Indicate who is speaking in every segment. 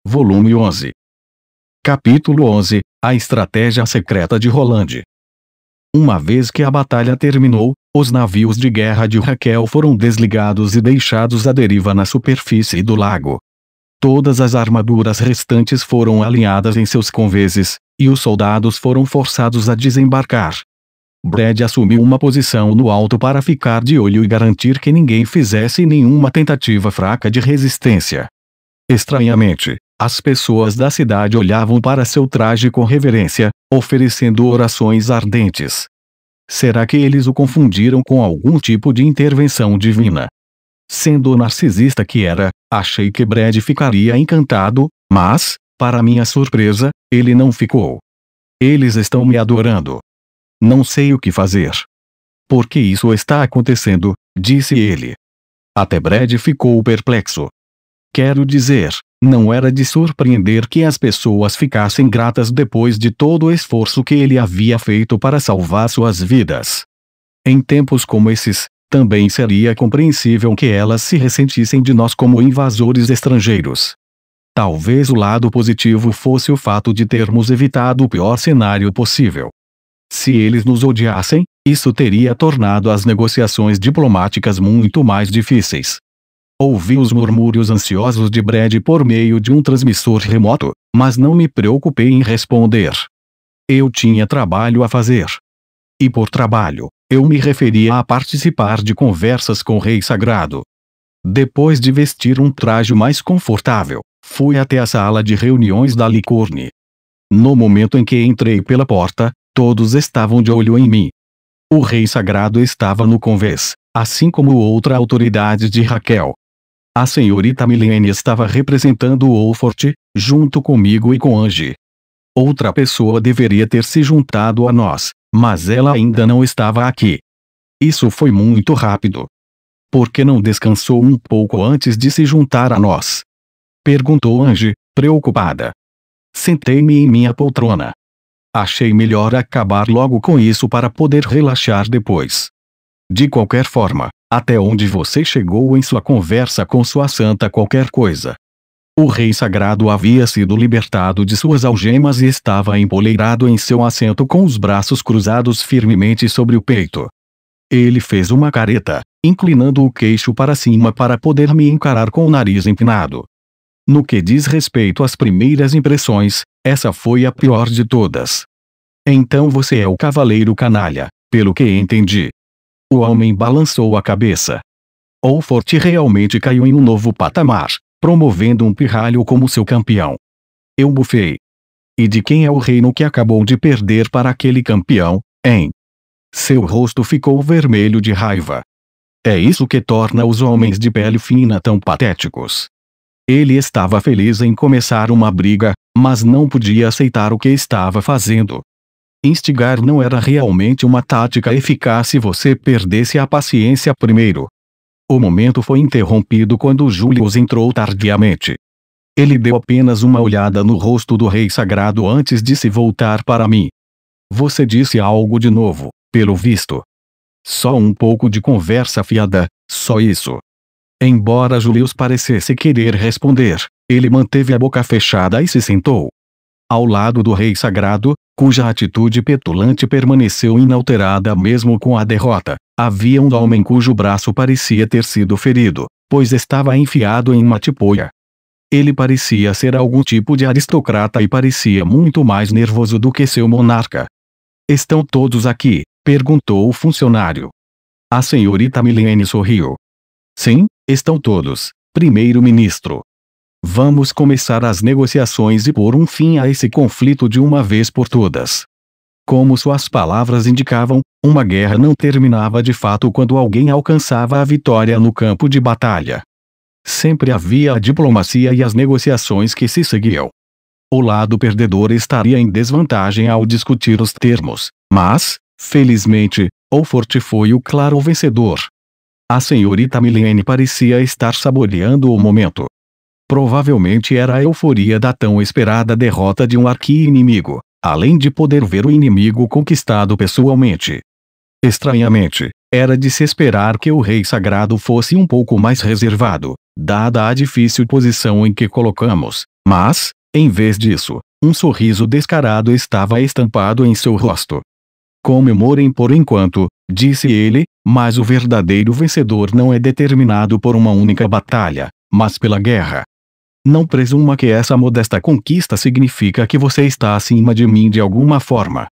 Speaker 1: Volume 11. Capítulo 11. A estratégia secreta de Roland. Uma vez que a batalha terminou, os navios de guerra de Raquel foram desligados e deixados à deriva na superfície do lago. Todas as armaduras restantes foram alinhadas em seus conveses, e os soldados foram forçados a desembarcar. Brad assumiu uma posição no alto para ficar de olho e garantir que ninguém fizesse nenhuma tentativa fraca de resistência. Estranhamente, as pessoas da cidade olhavam para seu traje com reverência, oferecendo orações ardentes. Será que eles o confundiram com algum tipo de intervenção divina? Sendo o narcisista que era, achei que Brad ficaria encantado, mas, para minha surpresa, ele não ficou. Eles estão me adorando. Não sei o que fazer. Por que isso está acontecendo? Disse ele. Até Brad ficou perplexo. Quero dizer, não era de surpreender que as pessoas ficassem gratas depois de todo o esforço que ele havia feito para salvar suas vidas. Em tempos como esses, também seria compreensível que elas se ressentissem de nós como invasores estrangeiros. Talvez o lado positivo fosse o fato de termos evitado o pior cenário possível. Se eles nos odiassem, isso teria tornado as negociações diplomáticas muito mais difíceis. Ouvi os murmúrios ansiosos de Brad por meio de um transmissor remoto, mas não me preocupei em responder. Eu tinha trabalho a fazer. E por trabalho, eu me referia a participar de conversas com o Rei Sagrado. Depois de vestir um traje mais confortável, fui até a sala de reuniões da Licorne. No momento em que entrei pela porta, todos estavam de olho em mim. O Rei Sagrado estava no convés, assim como outra autoridade de Raquel. A senhorita Milene estava representando o Wolfort, junto comigo e com Angie. Outra pessoa deveria ter se juntado a nós, mas ela ainda não estava aqui. Isso foi muito rápido. Por que não descansou um pouco antes de se juntar a nós? Perguntou Angie, preocupada. Sentei-me em minha poltrona. Achei melhor acabar logo com isso para poder relaxar depois. De qualquer forma, até onde você chegou em sua conversa com sua santa qualquer coisa? O Rei Sagrado havia sido libertado de suas algemas e estava empoleirado em seu assento com os braços cruzados firmemente sobre o peito. Ele fez uma careta, inclinando o queixo para cima para poder me encarar com o nariz empinado. No que diz respeito às primeiras impressões, essa foi a pior de todas. Então você é o cavaleiro canalha, pelo que entendi. O homem balançou a cabeça. Wolfort realmente caiu em um novo patamar, promovendo um pirralho como seu campeão. Eu bufei. E de quem é o reino que acabou de perder para aquele campeão, hein? Seu rosto ficou vermelho de raiva. É isso que torna os homens de pele fina tão patéticos. Ele estava feliz em começar uma briga, mas não podia aceitar o que estava fazendo. Instigar não era realmente uma tática eficaz se você perdesse a paciência primeiro. O momento foi interrompido quando Julius entrou tardiamente. Ele deu apenas uma olhada no rosto do Rei Sagrado antes de se voltar para mim. Você disse algo de novo, pelo visto. Só um pouco de conversa fiada, só isso. Embora Julius parecesse querer responder, ele manteve a boca fechada e se sentou. Ao lado do Rei Sagrado, cuja atitude petulante permaneceu inalterada mesmo com a derrota, havia um homem cujo braço parecia ter sido ferido, pois estava enfiado em uma tipoia. Ele parecia ser algum tipo de aristocrata e parecia muito mais nervoso do que seu monarca. Estão todos aqui? Perguntou o funcionário. A senhorita Milene sorriu. Sim, estão todos, primeiro-ministro. Vamos começar as negociações e pôr um fim a esse conflito de uma vez por todas. Como suas palavras indicavam, uma guerra não terminava de fato quando alguém alcançava a vitória no campo de batalha. Sempre havia a diplomacia e as negociações que se seguiam. O lado perdedor estaria em desvantagem ao discutir os termos, mas, felizmente, Wolfort foi o claro vencedor. A senhorita Milene parecia estar saboreando o momento. Provavelmente era a euforia da tão esperada derrota de um arqui-inimigo, além de poder ver o inimigo conquistado pessoalmente. Estranhamente, era de se esperar que o Rei Sagrado fosse um pouco mais reservado, dada a difícil posição em que colocamos, Mas, em vez disso, um sorriso descarado estava estampado em seu rosto. Comemorem por enquanto, disse ele, mas o verdadeiro vencedor não é determinado por uma única batalha, mas pela guerra. Não presuma que essa modesta conquista significa que você está acima de mim de alguma forma.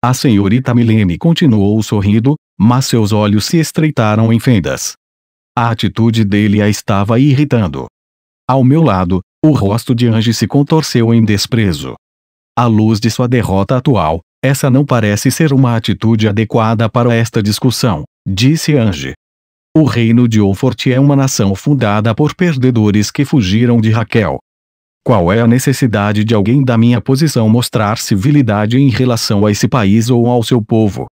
Speaker 1: A senhorita Milene continuou sorrindo, mas seus olhos se estreitaram em fendas. A atitude dele a estava irritando. Ao meu lado, o rosto de Ange se contorceu em desprezo. À luz de sua derrota atual, essa não parece ser uma atitude adequada para esta discussão, disse Ange. O reino de Oxford é uma nação fundada por perdedores que fugiram de Raquel. Qual é a necessidade de alguém da minha posição mostrar civilidade em relação a esse país ou ao seu povo?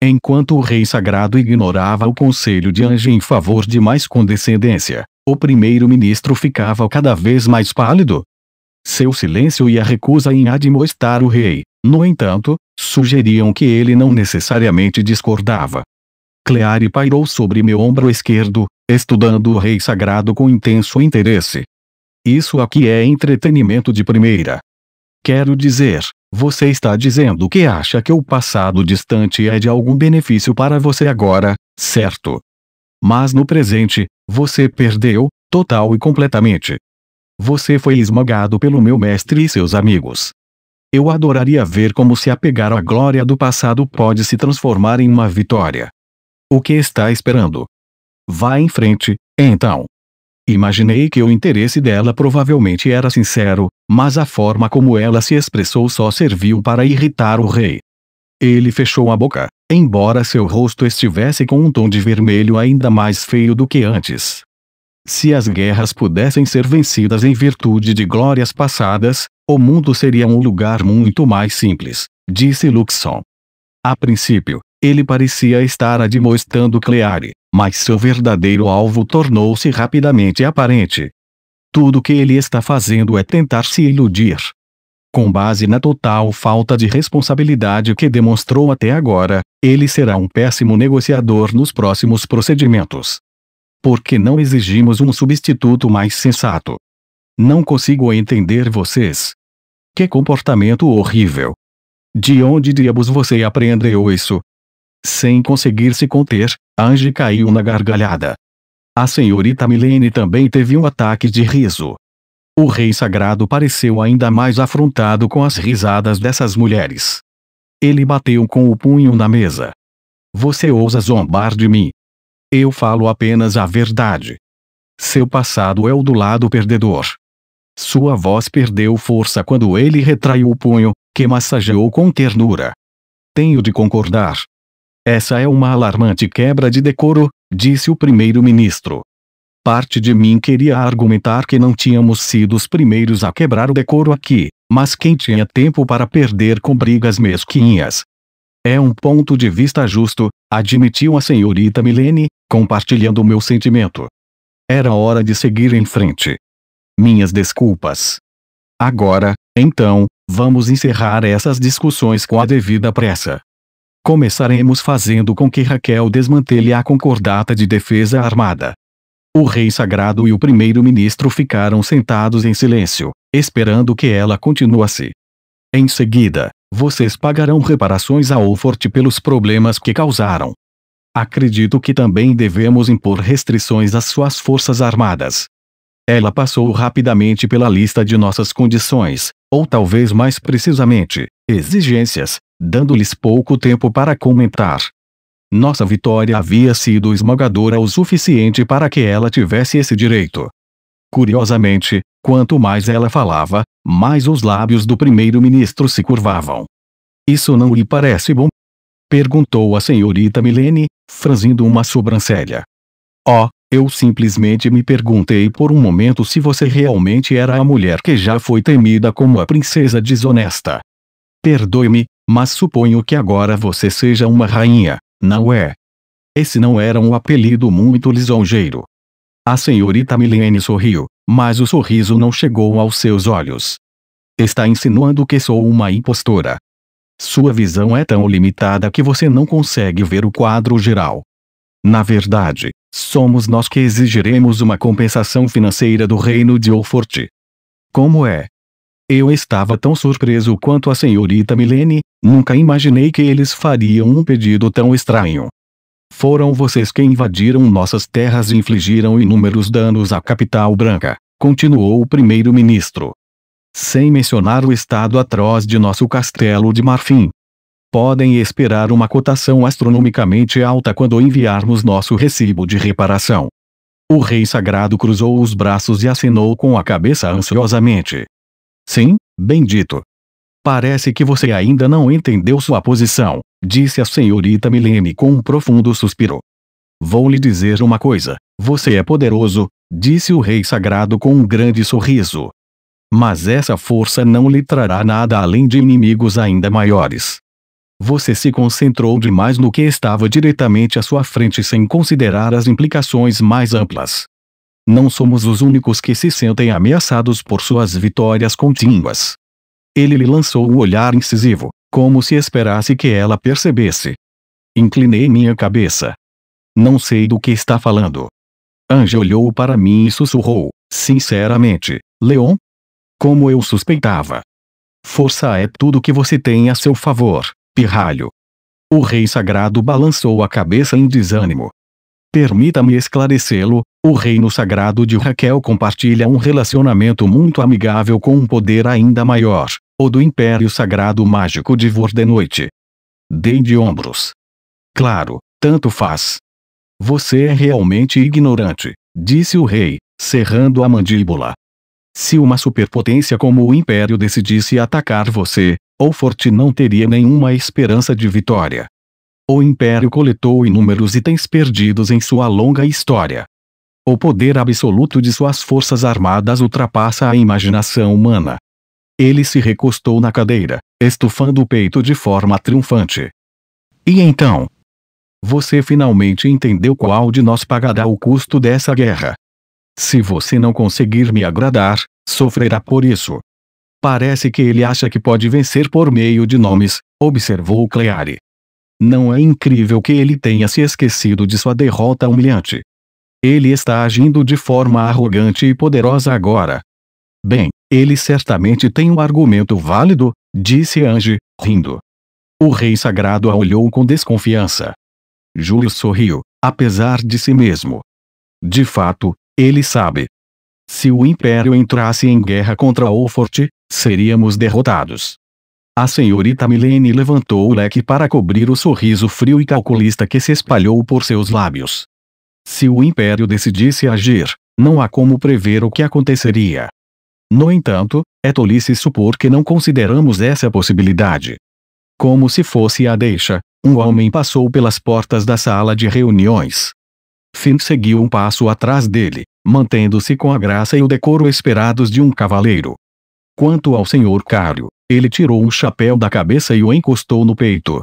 Speaker 1: Enquanto o rei sagrado ignorava o conselho de Ange em favor de mais condescendência, o primeiro-ministro ficava cada vez mais pálido. Seu silêncio e a recusa em admoestar o rei, no entanto, sugeriam que ele não necessariamente discordava. Cleare pairou sobre meu ombro esquerdo, estudando o rei sagrado com intenso interesse. Isso aqui é entretenimento de primeira. Quero dizer, você está dizendo que acha que o passado distante é de algum benefício para você agora, certo? Mas no presente, você perdeu, total e completamente. Você foi esmagado pelo meu mestre e seus amigos. Eu adoraria ver como se apegar à glória do passado pode se transformar em uma vitória. O que está esperando? Vá em frente, então. Imaginei que o interesse dela provavelmente era sincero, mas a forma como ela se expressou só serviu para irritar o rei. Ele fechou a boca, embora seu rosto estivesse com um tom de vermelho ainda mais feio do que antes. Se as guerras pudessem ser vencidas em virtude de glórias passadas, o mundo seria um lugar muito mais simples, disse Luxon. A princípio, ele parecia estar admoestando Cleare, mas seu verdadeiro alvo tornou-se rapidamente aparente. Tudo o que ele está fazendo é tentar se iludir. Com base na total falta de responsabilidade que demonstrou até agora, ele será um péssimo negociador nos próximos procedimentos. Por que não exigimos um substituto mais sensato? Não consigo entender vocês. Que comportamento horrível! De onde diabos você aprendeu isso? Sem conseguir se conter, Ange caiu na gargalhada. A senhorita Milene também teve um ataque de riso. O rei sagrado pareceu ainda mais afrontado com as risadas dessas mulheres. Ele bateu com o punho na mesa. Você ousa zombar de mim? Eu falo apenas a verdade. Seu passado é o do lado perdedor. Sua voz perdeu força quando ele retraiu o punho, que massageou com ternura. Tenho de concordar. Essa é uma alarmante quebra de decoro, disse o primeiro-ministro. Parte de mim queria argumentar que não tínhamos sido os primeiros a quebrar o decoro aqui, mas quem tinha tempo para perder com brigas mesquinhas? É um ponto de vista justo, admitiu a senhorita Milene, compartilhando meu sentimento. Era hora de seguir em frente. Minhas desculpas. Agora, então, vamos encerrar essas discussões com a devida pressa. Começaremos fazendo com que Raquel desmantele a concordata de defesa armada. O rei sagrado e o primeiro-ministro ficaram sentados em silêncio, esperando que ela continuasse. Em seguida, vocês pagarão reparações a Oxford pelos problemas que causaram. Acredito que também devemos impor restrições às suas forças armadas. Ela passou rapidamente pela lista de nossas condições, ou talvez mais precisamente, exigências, dando-lhes pouco tempo para comentar. Nossa vitória havia sido esmagadora o suficiente para que ela tivesse esse direito. Curiosamente, quanto mais ela falava, mais os lábios do primeiro-ministro se curvavam. Isso não lhe parece bom? Perguntou a senhorita Milene, franzindo uma sobrancelha. Oh, eu simplesmente me perguntei por um momento se você realmente era a mulher que já foi temida como a princesa desonesta. Perdoe-me, mas suponho que agora você seja uma rainha, não é? Esse não era um apelido muito lisonjeiro. A senhorita Milene sorriu, mas o sorriso não chegou aos seus olhos. Está insinuando que sou uma impostora. Sua visão é tão limitada que você não consegue ver o quadro geral. Na verdade, somos nós que exigiremos uma compensação financeira do reino de Oxford. Como é? Eu estava tão surpreso quanto a senhorita Milene, nunca imaginei que eles fariam um pedido tão estranho. Foram vocês que invadiram nossas terras e infligiram inúmeros danos à capital branca, continuou o primeiro-ministro. Sem mencionar o estado atroz de nosso castelo de marfim. Podem esperar uma cotação astronomicamente alta quando enviarmos nosso recibo de reparação. O rei sagrado cruzou os braços e acenou com a cabeça ansiosamente. Sim, bendito. Parece que você ainda não entendeu sua posição, disse a senhorita Milene com um profundo suspiro. Vou lhe dizer uma coisa, você é poderoso, disse o rei sagrado com um grande sorriso. Mas essa força não lhe trará nada além de inimigos ainda maiores. Você se concentrou demais no que estava diretamente à sua frente sem considerar as implicações mais amplas. Não somos os únicos que se sentem ameaçados por suas vitórias contínuas. Ele lhe lançou um olhar incisivo, como se esperasse que ela percebesse. Inclinei minha cabeça. Não sei do que está falando. Ange olhou para mim e sussurrou, sinceramente, Leon? Como eu suspeitava. Força é tudo que você tem a seu favor, pirralho. O rei sagrado balançou a cabeça em desânimo. Permita-me esclarecê-lo, o reino sagrado de Raquel compartilha um relacionamento muito amigável com um poder ainda maior, o do Império Sagrado Mágico de Vordenoite. Dei de ombros. Claro, tanto faz. Você é realmente ignorante, disse o rei, cerrando a mandíbula. Se uma superpotência como o Império decidisse atacar você, Oxford não teria nenhuma esperança de vitória. O Império coletou inúmeros itens perdidos em sua longa história. O poder absoluto de suas forças armadas ultrapassa a imaginação humana. Ele se recostou na cadeira, estufando o peito de forma triunfante. E então? Você finalmente entendeu qual de nós pagará o custo dessa guerra. Se você não conseguir me agradar, sofrerá por isso. Parece que ele acha que pode vencer por meio de nomes, observou Cleary. Não é incrível que ele tenha se esquecido de sua derrota humilhante. Ele está agindo de forma arrogante e poderosa agora. Bem, ele certamente tem um argumento válido, disse Ange, rindo. O rei sagrado a olhou com desconfiança. Júlio sorriu, apesar de si mesmo. De fato, ele sabe. Se o Império entrasse em guerra contra Oxford, seríamos derrotados. A senhorita Milene levantou o leque para cobrir o sorriso frio e calculista que se espalhou por seus lábios. Se o Império decidisse agir, não há como prever o que aconteceria. No entanto, é tolice supor que não consideramos essa possibilidade. Como se fosse a deixa, um homem passou pelas portas da sala de reuniões. Finn seguiu um passo atrás dele, mantendo-se com a graça e o decoro esperados de um cavaleiro. Quanto ao Sr. Cário, ele tirou um chapéu da cabeça e o encostou no peito.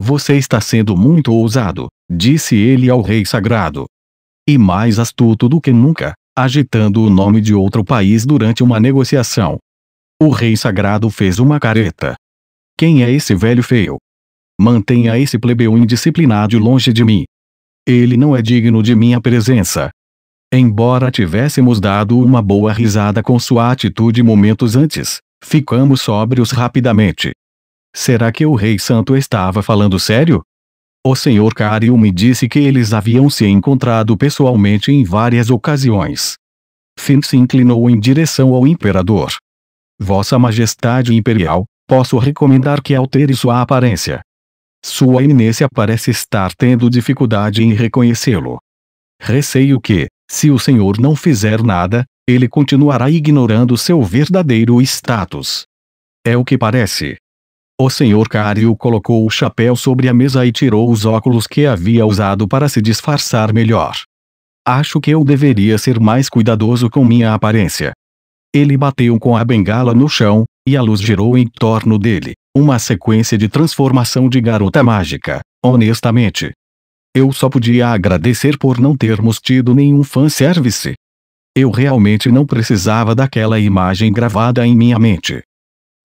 Speaker 1: Você está sendo muito ousado, disse ele ao rei sagrado. E mais astuto do que nunca, agitando o nome de outro país durante uma negociação. O rei sagrado fez uma careta. Quem é esse velho feio? Mantenha esse plebeu indisciplinado longe de mim. Ele não é digno de minha presença. Embora tivéssemos dado uma boa risada com sua atitude momentos antes, ficamos sóbrios rapidamente. Será que o rei santo estava falando sério? O Sr. Cário me disse que eles haviam se encontrado pessoalmente em várias ocasiões. Finn se inclinou em direção ao imperador. Vossa Majestade Imperial, posso recomendar que altere sua aparência. Sua Eminência parece estar tendo dificuldade em reconhecê-lo. Receio que, se o senhor não fizer nada, ele continuará ignorando seu verdadeiro status. É o que parece. O Sr. Cário colocou o chapéu sobre a mesa e tirou os óculos que havia usado para se disfarçar melhor. Acho que eu deveria ser mais cuidadoso com minha aparência. Ele bateu com a bengala no chão, e a luz girou em torno dele, uma sequência de transformação de garota mágica, honestamente. Eu só podia agradecer por não termos tido nenhum fanservice. Eu realmente não precisava daquela imagem gravada em minha mente.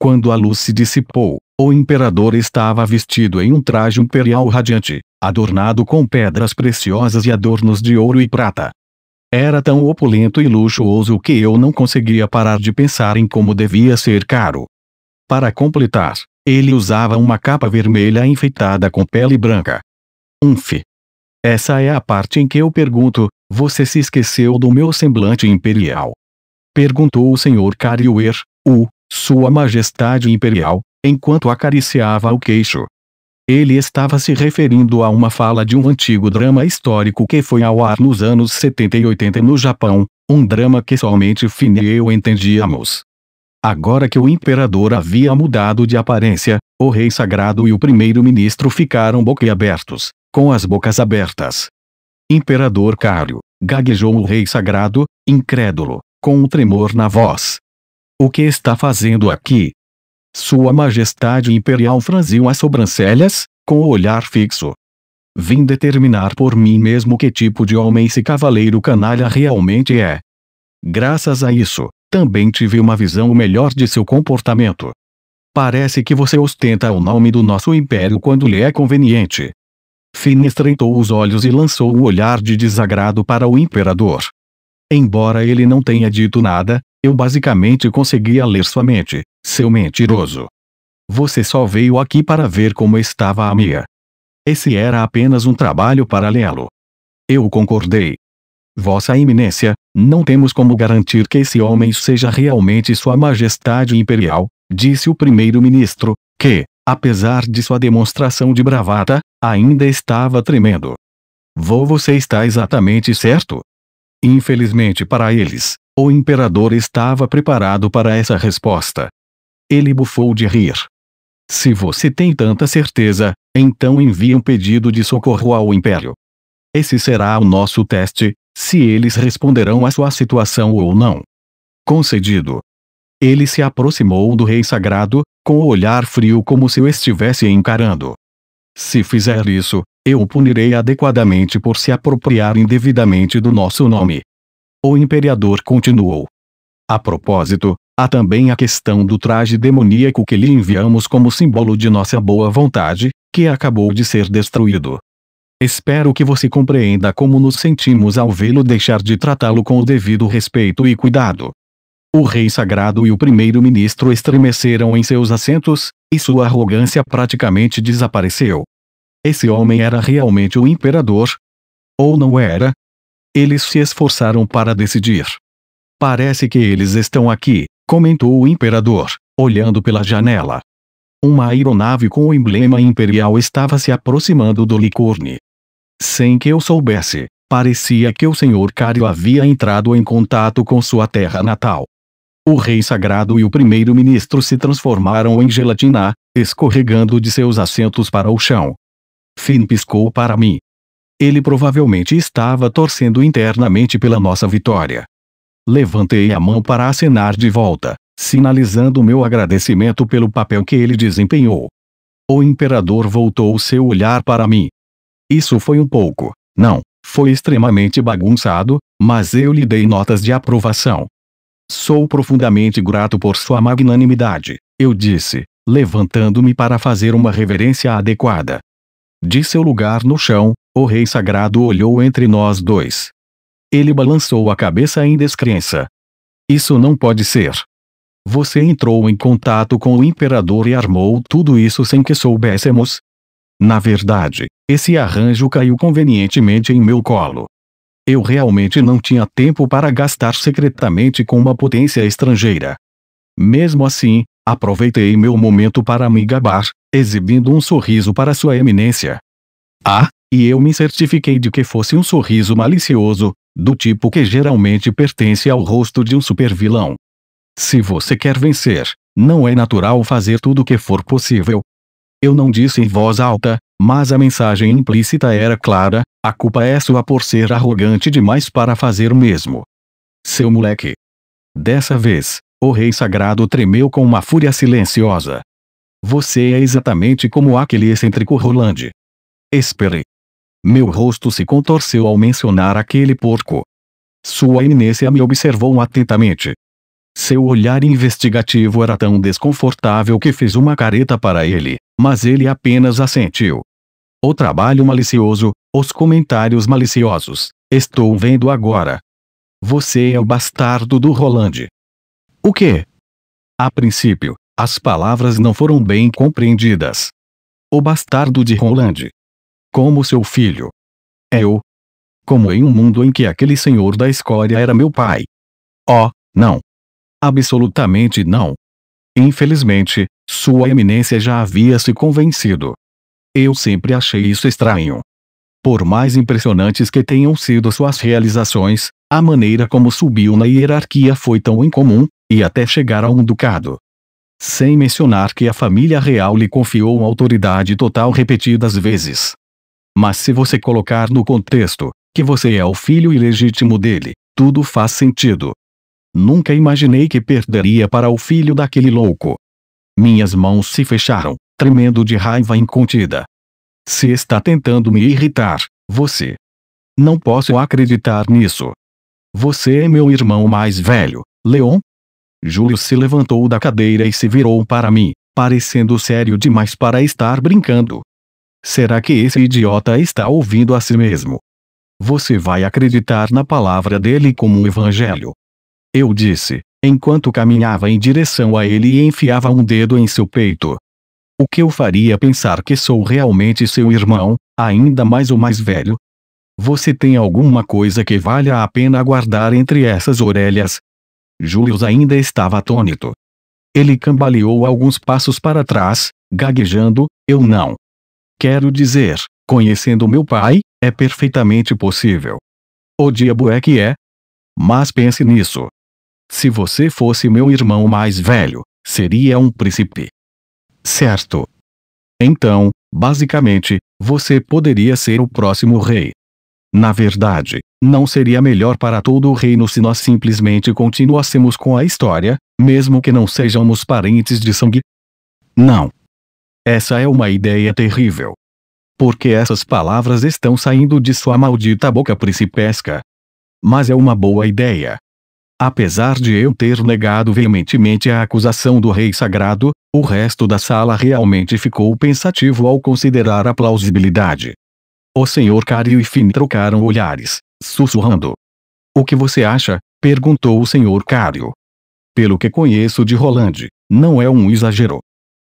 Speaker 1: Quando a luz se dissipou, o imperador estava vestido em um traje imperial radiante, adornado com pedras preciosas e adornos de ouro e prata. Era tão opulento e luxuoso que eu não conseguia parar de pensar em como devia ser caro. Para completar, ele usava uma capa vermelha enfeitada com pele branca. Essa é a parte em que eu pergunto: você se esqueceu do meu semblante imperial? Perguntou o Sr. Carrier, Sua Majestade Imperial, enquanto acariciava o queixo. Ele estava se referindo a uma fala de um antigo drama histórico que foi ao ar nos anos 70 e 80 no Japão, um drama que somente Finn e eu entendíamos. Agora que o imperador havia mudado de aparência, o rei sagrado e o primeiro-ministro ficaram boquiabertos, com as bocas abertas. Imperador Cário, gaguejou o rei sagrado, incrédulo, com um tremor na voz. O que está fazendo aqui? Sua Majestade Imperial franziu as sobrancelhas, com o olhar fixo. Vim determinar por mim mesmo que tipo de homem esse cavaleiro canalha realmente é. Graças a isso, também tive uma visão melhor de seu comportamento. Parece que você ostenta o nome do nosso império quando lhe é conveniente. Finn estreitou os olhos e lançou um olhar de desagrado para o imperador. Embora ele não tenha dito nada, eu basicamente conseguia ler sua mente, seu mentiroso. Você só veio aqui para ver como estava a minha. Esse era apenas um trabalho paralelo. Eu concordei. Vossa Eminência, não temos como garantir que esse homem seja realmente Sua Majestade Imperial, disse o primeiro-ministro, que, apesar de sua demonstração de bravata, ainda estava tremendo. Você está exatamente certo? Infelizmente para eles, o imperador estava preparado para essa resposta. Ele bufou de rir. Se você tem tanta certeza, então envie um pedido de socorro ao império. Esse será o nosso teste, se eles responderão à sua situação ou não. Concedido. Ele se aproximou do rei sagrado, com o olhar frio como se o estivesse encarando. Se fizer isso, eu o punirei adequadamente por se apropriar indevidamente do nosso nome. O imperador continuou. A propósito, há também a questão do traje demoníaco que lhe enviamos como símbolo de nossa boa vontade, que acabou de ser destruído. Espero que você compreenda como nos sentimos ao vê-lo deixar de tratá-lo com o devido respeito e cuidado. O rei sagrado e o primeiro-ministro estremeceram em seus assentos, e sua arrogância praticamente desapareceu. Esse homem era realmente o imperador? Ou não era? Eles se esforçaram para decidir. Parece que eles estão aqui, comentou o imperador, olhando pela janela. Uma aeronave com o emblema imperial estava se aproximando do Licourne. Sem que eu soubesse, parecia que o Sr. Cário havia entrado em contato com sua terra natal. O rei sagrado e o primeiro-ministro se transformaram em gelatina, escorregando de seus assentos para o chão. Finn piscou para mim. Ele provavelmente estava torcendo internamente pela nossa vitória. Levantei a mão para acenar de volta, sinalizando meu agradecimento pelo papel que ele desempenhou. O imperador voltou seu olhar para mim. Isso foi foi extremamente bagunçado, mas eu lhe dei notas de aprovação. Sou profundamente grato por sua magnanimidade, eu disse, levantando-me para fazer uma reverência adequada. De seu lugar no chão, o rei sagrado olhou entre nós dois. Ele balançou a cabeça em descrença. Isso não pode ser. Você entrou em contato com o imperador e armou tudo isso sem que soubéssemos? Na verdade, esse arranjo caiu convenientemente em meu colo. Eu realmente não tinha tempo para gastar secretamente com uma potência estrangeira. Mesmo assim, aproveitei meu momento para me gabar, exibindo um sorriso para Sua Eminência. E eu me certifiquei de que fosse um sorriso malicioso, do tipo que geralmente pertence ao rosto de um supervilão. Se você quer vencer, não é natural fazer tudo o que for possível. Eu não disse em voz alta, mas a mensagem implícita era clara: a culpa é sua por ser arrogante demais para fazer o mesmo. Seu moleque. Dessa vez, o rei sagrado tremeu com uma fúria silenciosa. Você é exatamente como aquele excêntrico Roland. Espere. Meu rosto se contorceu ao mencionar aquele porco. Sua Eminência me observou atentamente. Seu olhar investigativo era tão desconfortável que fiz uma careta para ele, mas ele apenas assentiu. O trabalho malicioso, os comentários maliciosos, estou vendo agora. Você é o bastardo do Roland. O quê? A princípio, as palavras não foram bem compreendidas. O bastardo de Roland. Como seu filho. Eu? Como em um mundo em que aquele senhor da escória era meu pai? Oh, não. Absolutamente não. Infelizmente, Sua Eminência já havia se convencido. Eu sempre achei isso estranho. Por mais impressionantes que tenham sido suas realizações, a maneira como subiu na hierarquia foi tão incomum, e até chegar a um ducado. Sem mencionar que a família real lhe confiou uma autoridade total repetidas vezes. Mas se você colocar no contexto, que você é o filho ilegítimo dele, tudo faz sentido. Nunca imaginei que perderia para o filho daquele louco. Minhas mãos se fecharam, tremendo de raiva incontida. Se está tentando me irritar, você. Não posso acreditar nisso. Você é meu irmão mais velho, Leon? Júlio se levantou da cadeira e se virou para mim, parecendo sério demais para estar brincando. Será que esse idiota está ouvindo a si mesmo? Você vai acreditar na palavra dele como um evangelho? Eu disse, enquanto caminhava em direção a ele e enfiava um dedo em seu peito. O que eu faria pensar que sou realmente seu irmão, ainda mais o mais velho? Você tem alguma coisa que valha a pena guardar entre essas orelhas? Júlio ainda estava atônito. Ele cambaleou alguns passos para trás, gaguejando, eu não. Quero dizer, conhecendo meu pai, é perfeitamente possível. O diabo é que é? Mas pense nisso. Se você fosse meu irmão mais velho, seria um príncipe. Certo. Então, basicamente, você poderia ser o próximo rei. Na verdade, não seria melhor para todo o reino se nós simplesmente continuássemos com a história, mesmo que não sejamos parentes de sangue? Não. Essa é uma ideia terrível. Porque essas palavras estão saindo de sua maldita boca principesca. Mas é uma boa ideia. Apesar de eu ter negado veementemente a acusação do rei sagrado, o resto da sala realmente ficou pensativo ao considerar a plausibilidade. O Sr. Cario e Finn trocaram olhares, sussurrando. O que você acha? Perguntou o Sr. Cario. Pelo que conheço de Roland, não é um exagero.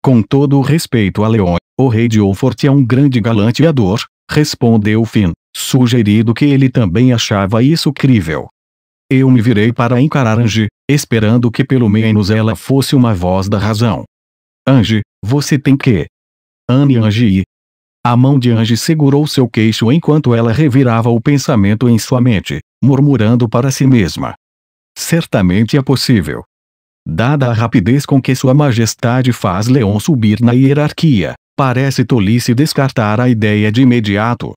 Speaker 1: Com todo o respeito a Leon, o rei de Olfort é um grande galanteador, respondeu Finn, sugerindo que ele também achava isso crível. Eu me virei para encarar Angie, esperando que pelo menos ela fosse uma voz da razão. Angie, você tem que... Angie. A mão de Angie segurou seu queixo enquanto ela revirava o pensamento em sua mente, murmurando para si mesma. Certamente é possível. Dada a rapidez com que Sua Majestade faz Leon subir na hierarquia, parece tolice descartar a ideia de imediato.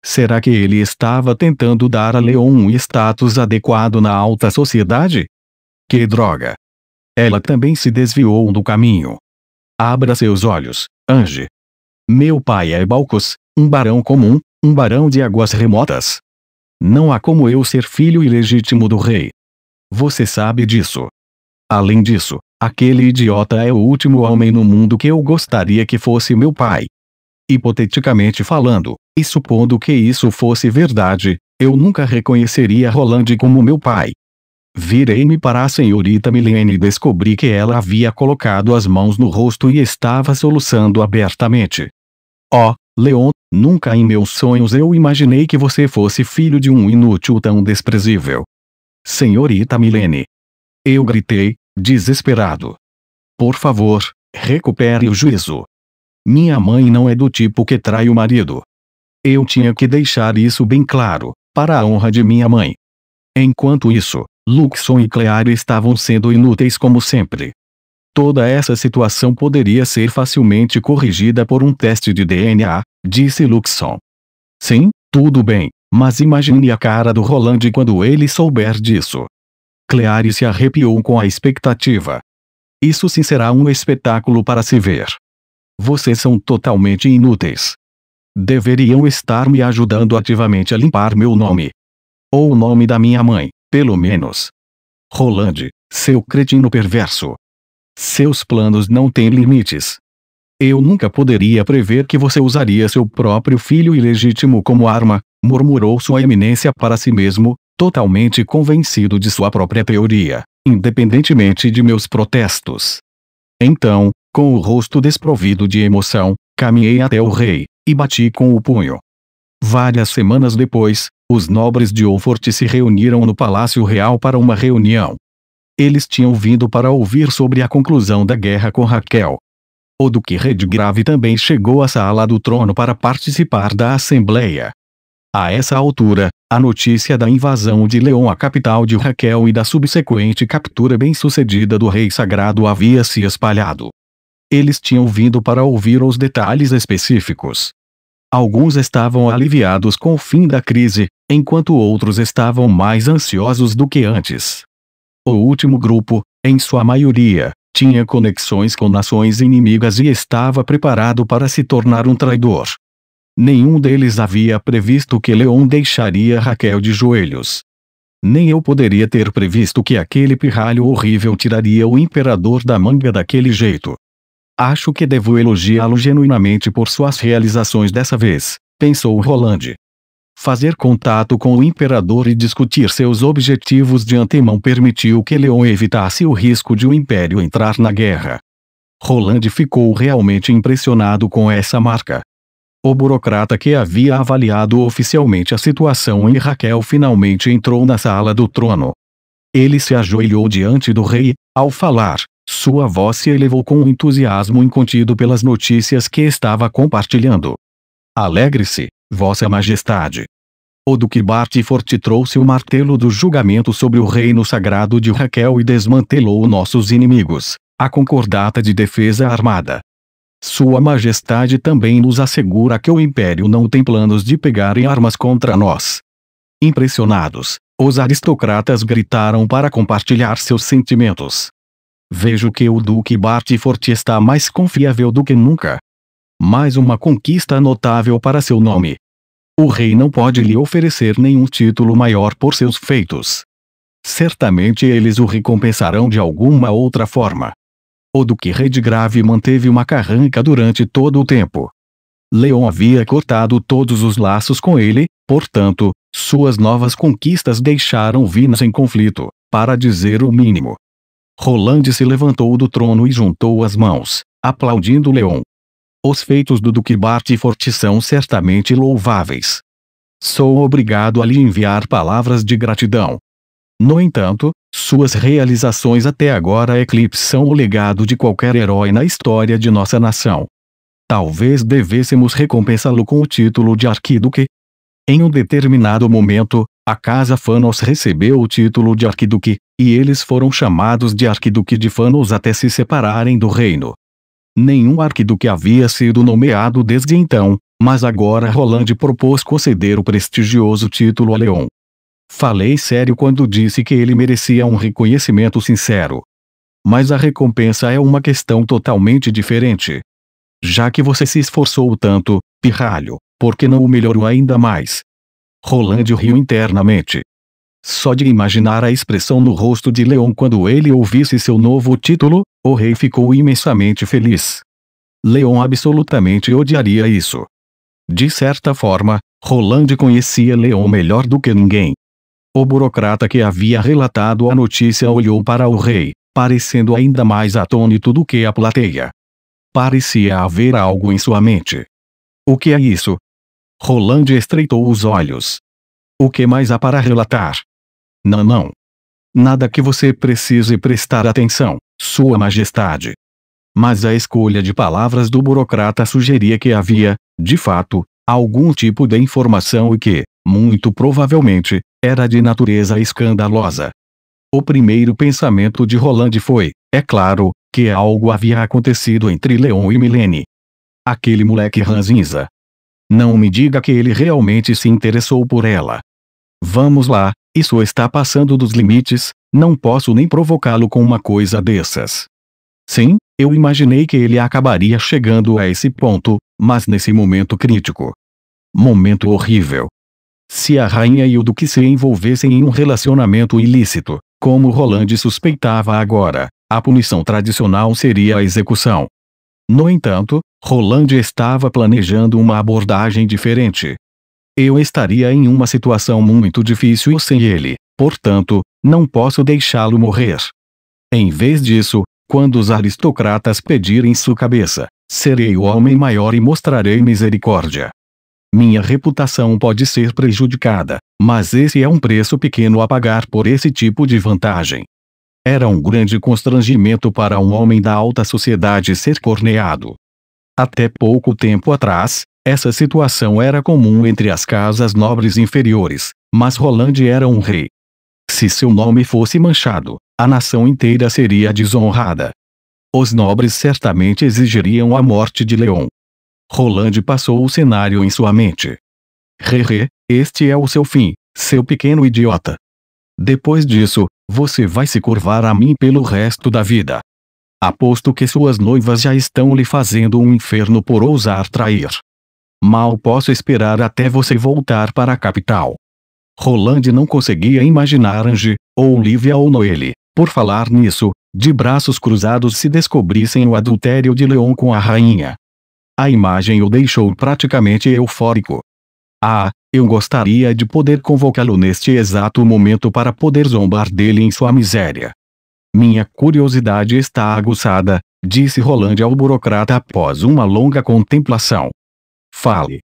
Speaker 1: Será que ele estava tentando dar a Leon um status adequado na alta sociedade? Que droga! Ela também se desviou do caminho. Abra seus olhos, Angie. Meu pai é Balcos, um barão comum, um barão de águas remotas. Não há como eu ser filho ilegítimo do rei. Você sabe disso. Além disso, aquele idiota é o último homem no mundo que eu gostaria que fosse meu pai. Hipoteticamente falando, e supondo que isso fosse verdade, eu nunca reconheceria Roland como meu pai. Virei-me para a senhorita Milene e descobri que ela havia colocado as mãos no rosto e estava soluçando abertamente. Oh, Leon, nunca em meus sonhos eu imaginei que você fosse filho de um inútil tão desprezível. Senhorita Milene. Eu gritei, desesperado. Por favor, recupere o juízo. Minha mãe não é do tipo que trai o marido. Eu tinha que deixar isso bem claro, para a honra de minha mãe. Enquanto isso, Luxon e Cleário estavam sendo inúteis como sempre. Toda essa situação poderia ser facilmente corrigida por um teste de DNA, disse Luxon. Sim, tudo bem, mas imagine a cara do Roland quando ele souber disso. Cleário se arrepiou com a expectativa. Isso sim será um espetáculo para se ver. Vocês são totalmente inúteis. Deveriam estar me ajudando ativamente a limpar meu nome. Ou o nome da minha mãe, pelo menos. Roland, seu cretino perverso. Seus planos não têm limites. Eu nunca poderia prever que você usaria seu próprio filho ilegítimo como arma, murmurou Sua Eminência para si mesmo, totalmente convencido de sua própria teoria, independentemente de meus protestos. Então, com o rosto desprovido de emoção, caminhei até o rei, e bati com o punho. Várias semanas depois, os nobres de Oxford se reuniram no Palácio Real para uma reunião. Eles tinham vindo para ouvir sobre a conclusão da guerra com Raquel. O duque Redgrave também chegou à sala do trono para participar da assembleia. A essa altura, a notícia da invasão de Leon à capital de Raquel e da subsequente captura bem-sucedida do rei sagrado havia se espalhado. Eles tinham vindo para ouvir os detalhes específicos. Alguns estavam aliviados com o fim da crise, enquanto outros estavam mais ansiosos do que antes. O último grupo, em sua maioria, tinha conexões com nações inimigas e estava preparado para se tornar um traidor. Nenhum deles havia previsto que Leon deixaria Raquel de joelhos. Nem eu poderia ter previsto que aquele pirralho horrível tiraria o imperador da manga daquele jeito. Acho que devo elogiá-lo genuinamente por suas realizações dessa vez, pensou Roland. Fazer contato com o imperador e discutir seus objetivos de antemão permitiu que Leon evitasse o risco de o império entrar na guerra. Roland ficou realmente impressionado com essa marca. O burocrata que havia avaliado oficialmente a situação em Raquel finalmente entrou na sala do trono. Ele se ajoelhou diante do rei, ao falar, sua voz se elevou com um entusiasmo incontido pelas notícias que estava compartilhando. Alegre-se, Vossa Majestade. O duque Bartyford trouxe o martelo do julgamento sobre o reino sagrado de Raquel e desmantelou nossos inimigos, a Concordata de Defesa Armada. Sua Majestade também nos assegura que o Império não tem planos de pegar em armas contra nós. Impressionados, os aristocratas gritaram para compartilhar seus sentimentos. Vejo que o duque Bartyford está mais confiável do que nunca. Mais uma conquista notável para seu nome. O rei não pode lhe oferecer nenhum título maior por seus feitos. Certamente eles o recompensarão de alguma outra forma. O duque Redgrave manteve uma carranca durante todo o tempo. Leon havia cortado todos os laços com ele, portanto, suas novas conquistas deixaram Vinas em conflito, para dizer o mínimo. Roland se levantou do trono e juntou as mãos, aplaudindo Leon. Os feitos do duque Bartyford são certamente louváveis. Sou obrigado a lhe enviar palavras de gratidão. No entanto, suas realizações até agora eclipsam o legado de qualquer herói na história de nossa nação. Talvez devêssemos recompensá-lo com o título de arquiduque. Em um determinado momento, a Casa Fanos recebeu o título de arquiduque, e eles foram chamados de arquiduque de Fanos até se separarem do reino. Nenhum arquiduque havia sido nomeado desde então, mas agora Roland propôs conceder o prestigioso título a Leon. Falei sério quando disse que ele merecia um reconhecimento sincero. Mas a recompensa é uma questão totalmente diferente. Já que você se esforçou tanto, pirralho, por que não o melhorou ainda mais? Roland riu internamente. Só de imaginar a expressão no rosto de Leon quando ele ouvisse seu novo título, o rei ficou imensamente feliz. Leon absolutamente odiaria isso. De certa forma, Roland conhecia Leon melhor do que ninguém. O burocrata que havia relatado a notícia olhou para o rei, parecendo ainda mais atônito do que a plateia. Parecia haver algo em sua mente. O que é isso? Roland estreitou os olhos. O que mais há para relatar? Não. Nada que você precise prestar atenção, Sua Majestade. Mas a escolha de palavras do burocrata sugeria que havia, de fato, algum tipo de informação e que, muito provavelmente, era de natureza escandalosa. O primeiro pensamento de Roland foi, é claro, que algo havia acontecido entre Leon e Milene. Aquele moleque ranzinza. Não me diga que ele realmente se interessou por ela. Vamos lá, isso está passando dos limites, não posso nem provocá-lo com uma coisa dessas. Sim, eu imaginei que ele acabaria chegando a esse ponto, mas nesse momento crítico. Momento horrível. Se a rainha e o duque se envolvessem em um relacionamento ilícito, como Roland suspeitava agora, a punição tradicional seria a execução. No entanto, Roland estava planejando uma abordagem diferente. Eu estaria em uma situação muito difícil sem ele, portanto, não posso deixá-lo morrer. Em vez disso, quando os aristocratas pedirem sua cabeça, serei o homem maior e mostrarei misericórdia. Minha reputação pode ser prejudicada, mas esse é um preço pequeno a pagar por esse tipo de vantagem. Era um grande constrangimento para um homem da alta sociedade ser corneado. Até pouco tempo atrás, essa situação era comum entre as casas nobres inferiores, mas Roland era um rei. Se seu nome fosse manchado, a nação inteira seria desonrada. Os nobres certamente exigiriam a morte de Leon. Roland passou o cenário em sua mente. Este é o seu fim, seu pequeno idiota. Depois disso, você vai se curvar a mim pelo resto da vida. Aposto que suas noivas já estão lhe fazendo um inferno por ousar trair. Mal posso esperar até você voltar para a capital. Roland não conseguia imaginar Ange, ou Olivia ou Noelle, por falar nisso, de braços cruzados se descobrissem o adultério de Leon com a rainha. A imagem o deixou praticamente eufórico. Eu gostaria de poder convocá-lo neste exato momento para poder zombar dele em sua miséria. Minha curiosidade está aguçada, disse Roland ao burocrata após uma longa contemplação. Fale.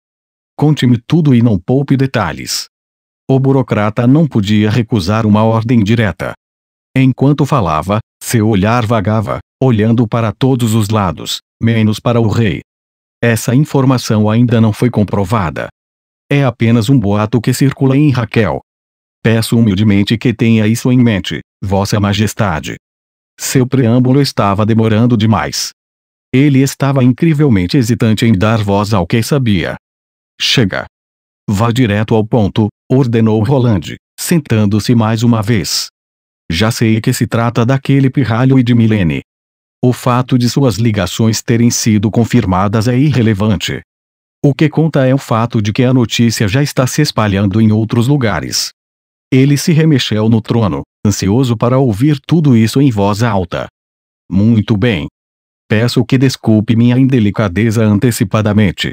Speaker 1: Conte-me tudo e não poupe detalhes. O burocrata não podia recusar uma ordem direta. Enquanto falava, seu olhar vagava, olhando para todos os lados, menos para o rei. Essa informação ainda não foi comprovada. É apenas um boato que circula em Raquel. Peço humildemente que tenha isso em mente, Vossa Majestade. Seu preâmbulo estava demorando demais. Ele estava incrivelmente hesitante em dar voz ao que sabia. Chega. Vá direto ao ponto, ordenou Roland, sentando-se mais uma vez. Já sei que se trata daquele pirralho e de Milene. O fato de suas ligações terem sido confirmadas é irrelevante. O que conta é o fato de que a notícia já está se espalhando em outros lugares. Ele se remexeu no trono, ansioso para ouvir tudo isso em voz alta. Muito bem. Peço que desculpe minha indelicadeza antecipadamente.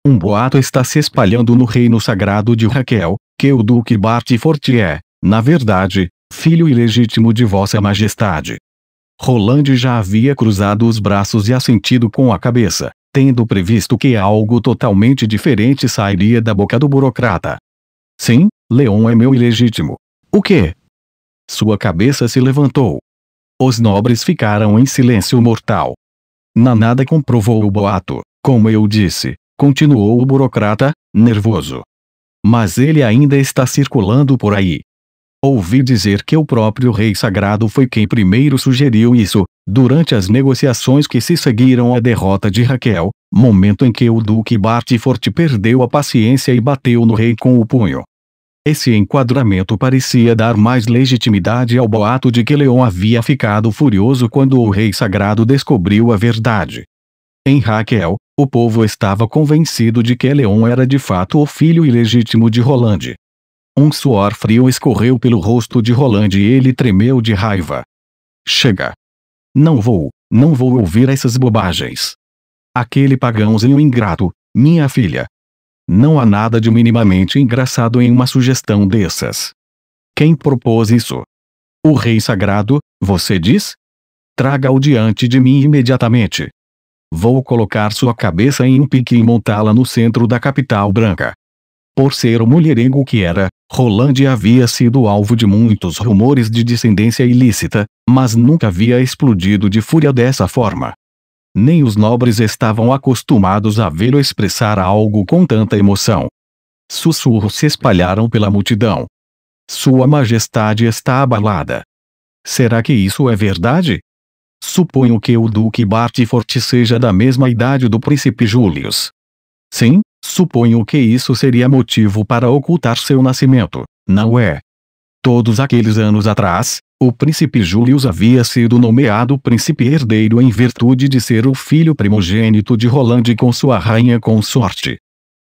Speaker 1: Um boato está se espalhando no reino sagrado de Raquel, que o Duque Bartfort é, na verdade, filho ilegítimo de Vossa Majestade. Roland já havia cruzado os braços e assentido com a cabeça, tendo previsto que algo totalmente diferente sairia da boca do burocrata. Sim, Leon é meu ilegítimo. O quê? Sua cabeça se levantou. Os nobres ficaram em silêncio mortal. Nada comprovou o boato, como eu disse, continuou o burocrata, nervoso. Mas ele ainda está circulando por aí. Ouvi dizer que o próprio Rei Sagrado foi quem primeiro sugeriu isso, durante as negociações que se seguiram à derrota de Raquel, momento em que o Duque Bartfort perdeu a paciência e bateu no rei com o punho. Esse enquadramento parecia dar mais legitimidade ao boato de que Leon havia ficado furioso quando o Rei Sagrado descobriu a verdade. Em Raquel, o povo estava convencido de que Leon era de fato o filho ilegítimo de Roland. Um suor frio escorreu pelo rosto de Roland e ele tremeu de raiva. Chega. Não vou ouvir essas bobagens. Aquele pagãozinho ingrato, minha filha. Não há nada de minimamente engraçado em uma sugestão dessas. Quem propôs isso? O Rei Sagrado, você diz? Traga-o diante de mim imediatamente. Vou colocar sua cabeça em um pique e montá-la no centro da capital branca. Por ser o mulherengo que era, Roland havia sido alvo de muitos rumores de descendência ilícita, mas nunca havia explodido de fúria dessa forma. Nem os nobres estavam acostumados a vê-lo expressar algo com tanta emoção. Sussurros se espalharam pela multidão. Sua Majestade está abalada. Será que isso é verdade? Suponho que o Duque Bartfort seja da mesma idade do príncipe Julius. Sim, suponho que isso seria motivo para ocultar seu nascimento, não é? Todos aqueles anos atrás, o príncipe Julius havia sido nomeado príncipe herdeiro em virtude de ser o filho primogênito de Roland com sua rainha consorte.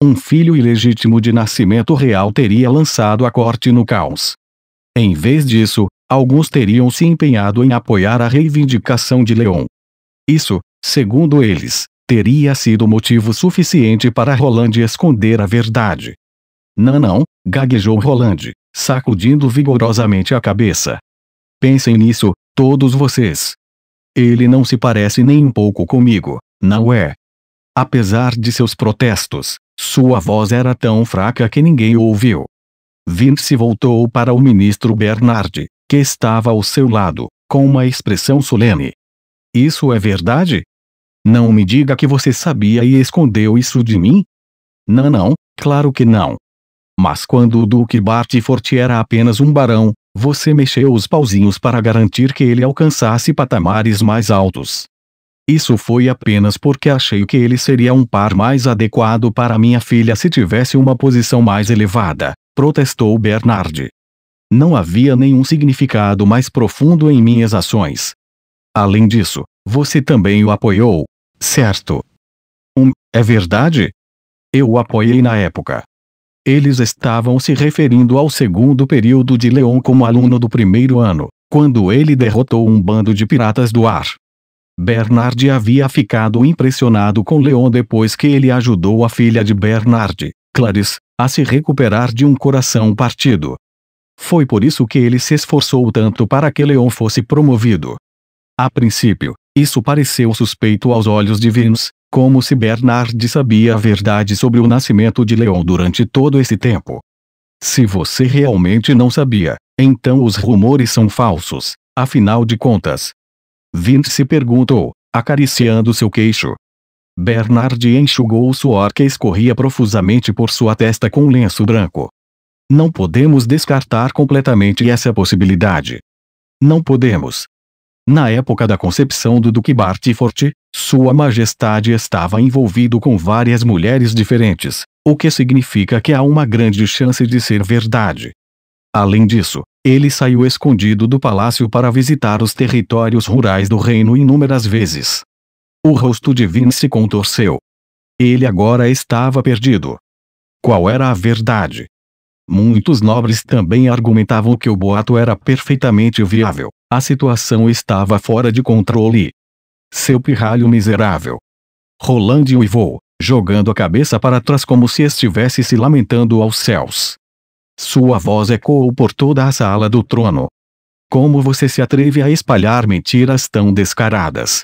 Speaker 1: Um filho ilegítimo de nascimento real teria lançado a corte no caos. Em vez disso, alguns teriam se empenhado em apoiar a reivindicação de Leon. Isso, segundo eles, teria sido motivo suficiente para Roland esconder a verdade. Não, gaguejou Roland, sacudindo vigorosamente a cabeça. Pensem nisso, todos vocês. Ele não se parece nem um pouco comigo, não é? Apesar de seus protestos, sua voz era tão fraca que ninguém o ouviu. Vince voltou para o ministro Bernard, que estava ao seu lado, com uma expressão solene. Isso é verdade? Não me diga que você sabia e escondeu isso de mim? Não, claro que não. Mas quando o Duque Bartyford era apenas um barão, você mexeu os pauzinhos para garantir que ele alcançasse patamares mais altos. Isso foi apenas porque achei que ele seria um par mais adequado para minha filha se tivesse uma posição mais elevada, protestou Bernard. Não havia nenhum significado mais profundo em minhas ações. Além disso, você também o apoiou, certo? É verdade? Eu o apoiei na época. Eles estavam se referindo ao segundo período de Leon como aluno do primeiro ano, quando ele derrotou um bando de piratas do ar. Bernard havia ficado impressionado com Leon depois que ele ajudou a filha de Bernard, Clarice, a se recuperar de um coração partido. Foi por isso que ele se esforçou tanto para que Leon fosse promovido. A princípio, isso pareceu suspeito aos olhos de Vince, como se Bernard sabia a verdade sobre o nascimento de Leon durante todo esse tempo. Se você realmente não sabia, então os rumores são falsos, afinal de contas. Vince perguntou, acariciando seu queixo. Bernard enxugou o suor que escorria profusamente por sua testa com um lenço branco. Não podemos descartar completamente essa possibilidade. Não podemos. Na época da concepção do Duque Bartyford, Sua Majestade estava envolvido com várias mulheres diferentes, o que significa que há uma grande chance de ser verdade. Além disso, ele saiu escondido do palácio para visitar os territórios rurais do reino inúmeras vezes. O rosto de Vince se contorceu. Ele agora estava perdido. Qual era a verdade? Muitos nobres também argumentavam que o boato era perfeitamente viável. A situação estava fora de controle. Seu pirralho miserável. Roland uivou, jogando a cabeça para trás como se estivesse se lamentando aos céus. Sua voz ecoou por toda a sala do trono. Como você se atreve a espalhar mentiras tão descaradas?